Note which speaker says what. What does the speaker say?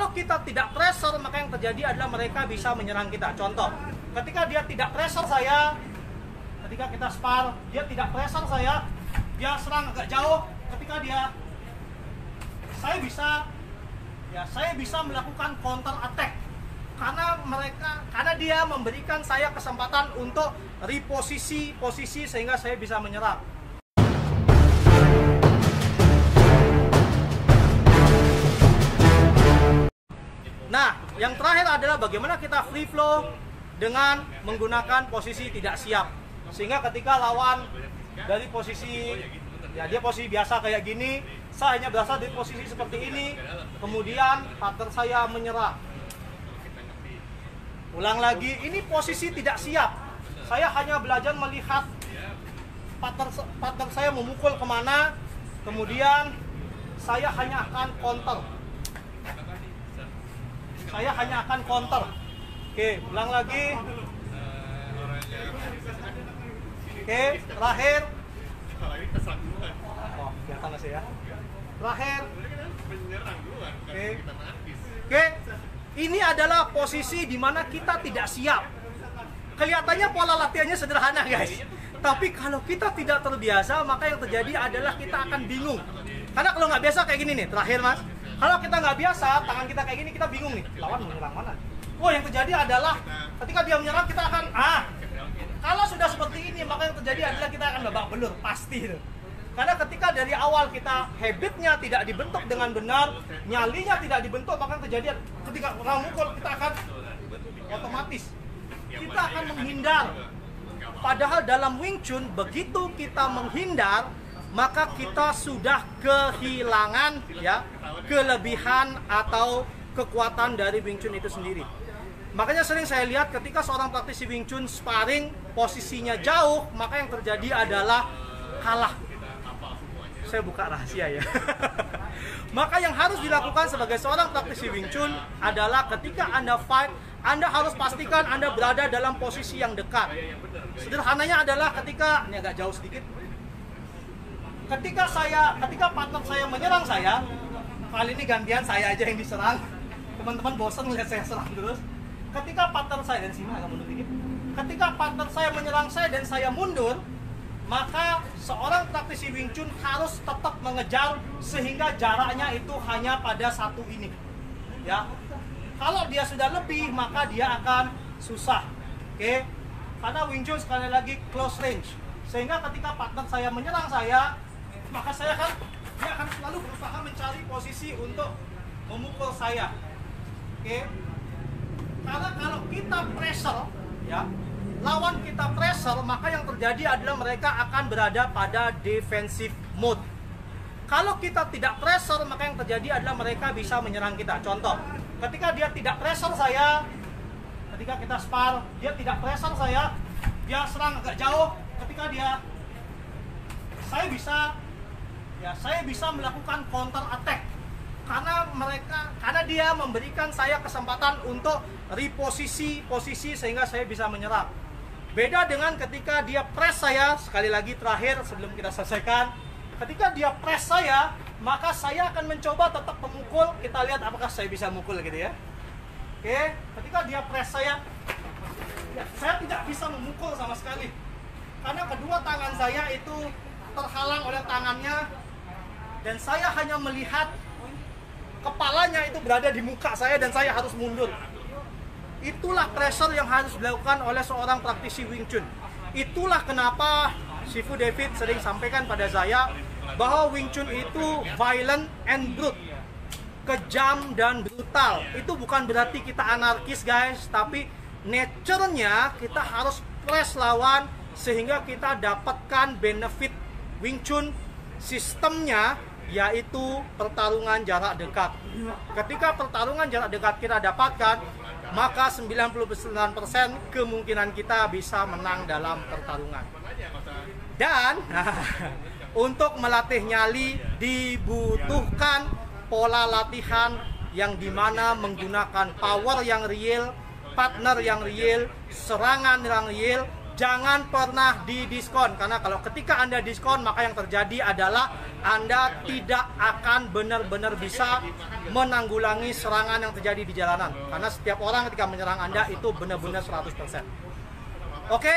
Speaker 1: Kalau kita tidak pressure, maka yang terjadi adalah mereka bisa menyerang kita. Contoh, ketika dia tidak pressure saya, ketika kita spar, dia tidak pressure saya, dia serang agak jauh. Ketika saya bisa melakukan counter attack karena dia memberikan saya kesempatan untuk reposisi sehingga saya bisa menyerang. Nah, yang terakhir adalah bagaimana kita free flow dengan menggunakan posisi tidak siap. Sehingga ketika lawan dari posisi, ya dia posisi biasa kayak gini, saya hanya berasal dari posisi seperti ini, kemudian partner saya menyerang. Ulang lagi, ini posisi tidak siap. Saya hanya belajar melihat partner saya memukul kemana, kemudian saya hanya akan counter. Oke, ulang lagi. Oke, terakhir. Oh, kelihatan masih ya. Terakhir. Oke. Ini adalah posisi di mana kita tidak siap. Kelihatannya pola latihannya sederhana, guys. Tapi kalau kita tidak terbiasa, maka yang terjadi adalah kita akan bingung. Karena kalau nggak biasa kayak gini nih, terakhir mas. Kalau kita nggak biasa, tangan kita kayak gini, kita bingung nih. Lawan menyerang mana? Oh, yang terjadi adalah ketika dia menyerang, kita akan kalau sudah seperti ini, maka yang terjadi adalah kita akan babak belur, pasti. Karena ketika dari awal kita habitnya tidak dibentuk dengan benar, nyalinya tidak dibentuk, maka yang terjadi ketika orang mukul, kita akan otomatis kita akan menghindar. Padahal dalam Wing Chun, begitu kita menghindar, maka kita sudah kehilangan ya kelebihan atau kekuatan dari Wing Chun itu sendiri. Makanya sering saya lihat ketika seorang praktisi Wing Chun sparring posisinya jauh, maka yang terjadi adalah kalah. Saya buka rahasia ya. Maka yang harus dilakukan sebagai seorang praktisi Wing Chun adalah ketika Anda fight, Anda harus pastikan Anda berada dalam posisi yang dekat. Sederhananya adalah ketika, ini agak jauh sedikit. Ketika partner saya menyerang saya, kali ini gantian saya aja yang diserang. Teman-teman bosan melihat saya serang terus. Ketika partner saya, dan sini agak mundur dikit. Ketika partner saya menyerang saya dan saya mundur, maka seorang praktisi Wing Chun harus tetap mengejar sehingga jaraknya itu hanya pada satu ini. Ya. Kalau dia sudah lebih, maka dia akan susah. Oke? Karena Wing Chun sekali lagi close range. Sehingga ketika partner saya menyerang saya, maka dia akan selalu berusaha mencari posisi untuk memukul saya. Oke? Karena kalau kita pressure, ya, lawan kita pressure, maka yang terjadi adalah mereka akan berada pada defensive mode. Kalau kita tidak pressure, maka yang terjadi adalah mereka bisa menyerang kita. Contoh, ketika dia tidak pressure saya, ketika kita spar, dia tidak pressure saya, dia serang agak jauh. Ketika saya bisa melakukan counter attack karena dia memberikan saya kesempatan untuk reposisi sehingga saya bisa menyerang. Beda dengan ketika dia press saya, sekali lagi terakhir sebelum kita selesaikan, ketika dia press saya, maka saya akan mencoba tetap memukul. Kita lihat apakah saya bisa mukul gitu ya. Oke, ketika dia press saya, ya, saya tidak bisa memukul sama sekali. Karena kedua tangan saya itu terhalang oleh tangannya, dan saya hanya melihat kepalanya itu berada di muka saya dan saya harus mundur. Itulah pressure yang harus dilakukan oleh seorang praktisi Wing Chun. Itulah kenapa Sifu David sering sampaikan pada saya bahwa Wing Chun itu violent and brute, kejam dan brutal. Itu bukan berarti kita anarkis guys, tapi nature-nya kita harus press lawan sehingga kita dapatkan benefit Wing Chun sistemnya, yaitu pertarungan jarak dekat. Ketika pertarungan jarak dekat kita dapatkan, maka 99% kemungkinan kita bisa menang dalam pertarungan. Dan untuk melatih nyali dibutuhkan pola latihan yang dimana menggunakan power yang real, partner yang real, serangan yang real, jangan pernah didiskon, karena kalau ketika Anda diskon, maka yang terjadi adalah Anda tidak akan benar-benar bisa menanggulangi serangan yang terjadi di jalanan, karena setiap orang ketika menyerang Anda itu benar-benar 100%. Oke?